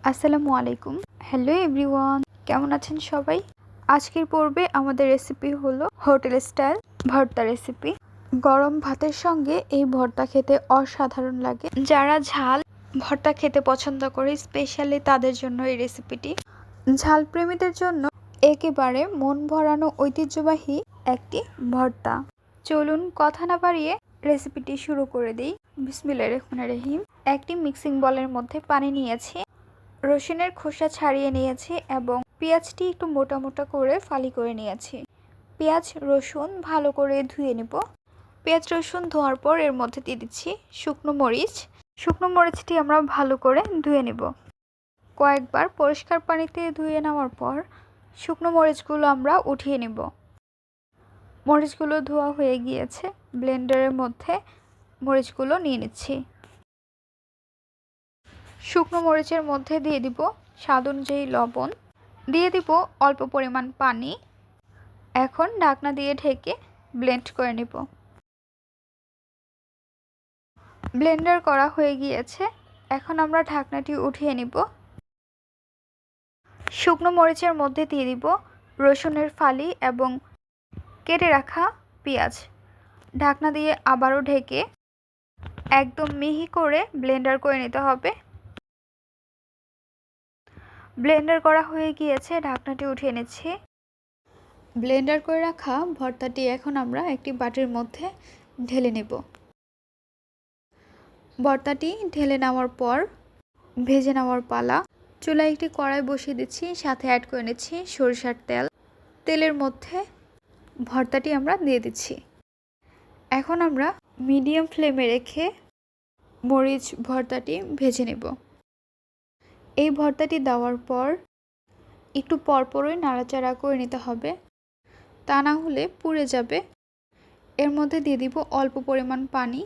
আসসালামু আলাইকুম। Hello everyone, কেমন আছেন সবাই? আজকের পর্বে আমাদের রেসিপি হলো হোটেল স্টাইল ভর্তা রেসিপি। গরম ভাতের সঙ্গে এই ভর্তা খেতে অসাধারণ লাগে। যারা ঝাল ভর্তা খেতে পছন্দ করে স্পেশালি তাদের জন্য এই রেসিপিটি। ঝাল প্রেমীদের জন্য একেবারে মন ভরানো ঐতিহ্যবাহী একটি ভর্তা। চলুন কথা না বাড়িয়ে রেসিপিটি শুরু করে দিই। বিসমিল্লাহির রহমানির রহিম। একটি মিক্সিং বলের মধ্যে পানি নিয়েছি, রসুনের খোসা ছাড়িয়ে নিয়েছি এবং পেঁয়াজটি একটু মোটা মোটা করে ফালি করে নিয়েছি। পেঁয়াজ রসুন ভালো করে ধুয়ে নেব। পেঁয়াজ রসুন ধোয়ার পর এর মধ্যে দিয়ে দিচ্ছি শুকনো মরিচ। শুকনো মরিচটি আমরা ভালো করে ধুয়ে নেব। কয়েকবার পরিষ্কার পানিতে ধুয়ে নেওয়ার পর শুকনো মরিচগুলো আমরা উঠিয়ে নেব। মরিচগুলো ধোয়া হয়ে গিয়েছে, ব্লেন্ডারের মধ্যে মরিচগুলো নিয়ে নিচ্ছি। শুকনো মরিচের মধ্যে দিয়ে দিব স্বাদ অনুযায়ী লবণ, দিয়ে দিব অল্প পরিমাণ পানি। এখন ঢাকনা দিয়ে ঢেকে ব্লেন্ড করে নেব। ব্লেন্ডার করা হয়ে গিয়েছে, এখন আমরা ঢাকনাটি উঠিয়ে নিব। শুকনো মরিচের মধ্যে দিয়ে দিব রসুনের ফালি এবং কেটে রাখা পেঁয়াজ। ঢাকনা দিয়ে আবারও ঢেকে একদম মিহি করে ব্লেন্ডার করে নিতে হবে। ব্লেন্ডার করা হয়ে গিয়েছে, ঢাকনাটি উঠিয়ে নিচ্ছি। ব্লেন্ডার করে রাখা ভর্তাটি এখন আমরা একটি বাটির মধ্যে ঢেলে নেব। ভর্তাটি ঢেলে নেওয়ার পর ভেজে নেওয়ার পালা। চুলায় একটি কড়াই বসিয়ে দিচ্ছি, সাথে অ্যাড করে নিচ্ছি সরিষার তেল। তেলের মধ্যে ভর্তাটি আমরা দিয়ে দিচ্ছি। এখন আমরা মিডিয়াম ফ্লেমে রেখে মরিচ ভর্তাটি ভেজে নেব। এই ভর্তাটি দেওয়ার পর একটু পরপরই নাড়াচাড়া করে নিতে হবে, তা না হলে পুড়ে যাবে। এর মধ্যে দিয়ে দিব অল্প পরিমাণ পানি।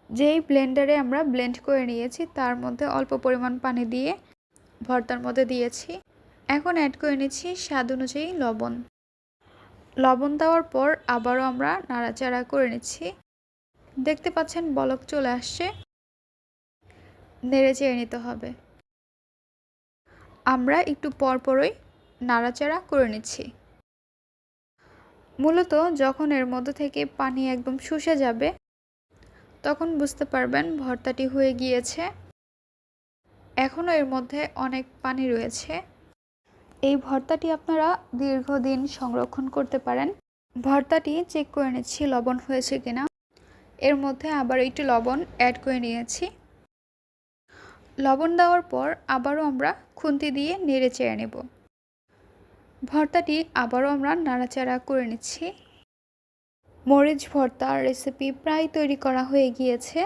যেই ব্লেন্ডারে আমরা ব্লেন্ড করে নিয়েছি তার মধ্যে অল্প পরিমাণ পানি দিয়ে ভর্তার মধ্যে দিয়েছি। এখন অ্যাড করে নিচ্ছি স্বাদ অনুযায়ী লবণ। লবণ দেওয়ার পর আবারও আমরা নাড়াচাড়া করে নিচ্ছি। দেখতে পাচ্ছেন বলক চলে আসছে, নেড়ে চেড়ে নিতে হবে। আমরা একটু পরপরই নাড়াচাড়া করে নিচ্ছি। মূলত যখন এর মধ্যে থেকে পানি একদম শুষে যাবে তখন বুঝতে পারবেন ভর্তাটি হয়ে গিয়েছে। এখনও এর মধ্যে অনেক পানি রয়েছে। এই ভর্তাটি আপনারা দীর্ঘদিন সংরক্ষণ করতে পারেন। ভর্তাটি চেক করে নিচ্ছি লবণ হয়েছে কিনা। এর মধ্যে আবার একটু লবণ অ্যাড করে নিয়েছি। লবণ দেওয়ার পর আবারও আমরা খুন্তি দিয়ে নেড়ে চেড়ে নেব। ভর্তাটি আবারও আমরা নাড়াচাড়া করে নিচ্ছি। মরিচ ভর্তার রেসিপি প্রায় তৈরি করা হয়ে গিয়েছে।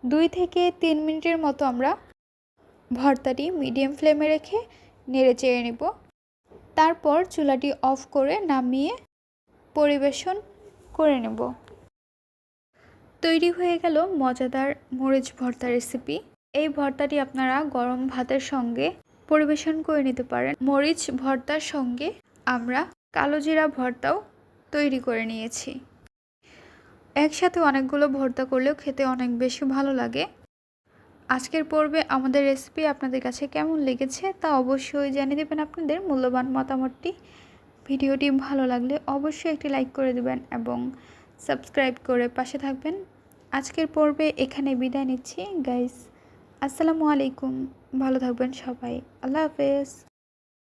2 থেকে 3 মিনিটের মতো আমরা ভর্তাটি মিডিয়াম ফ্লেমে রেখে নেড়ে চেড়ে নেব। তারপর চুলাটি অফ করে নামিয়ে পরিবেশন করে নেব। তৈরি হয়ে গেল মজাদার মরিচ ভর্তা রেসিপি। এই ভর্তাটি আপনারা গরম ভাতের সঙ্গে পরিবেশন করে নিতে পারেন। মরিচ ভর্তার সঙ্গে আমরা কালো জিরা ভর্তাও তৈরি করে নিয়েছি। একসাথে অনেকগুলো ভর্তা করলেও খেতে অনেক বেশি ভালো লাগে। আজকের পর্বে আমাদের রেসিপি আপনাদের কাছে কেমন লেগেছে তা অবশ্যই জানিয়ে দেবেন আপনাদের মূল্যবান মতামতটি। ভিডিওটি ভালো লাগলে অবশ্যই একটি লাইক করে দেবেন এবং সাবস্ক্রাইব করে পাশে থাকবেন। আজকের পর্বে এখানে বিদায় নিচ্ছি গাইস। আসসালামু আলাইকুম, ভালো থাকবেন সবাই। আল্লাহ হাফেজ।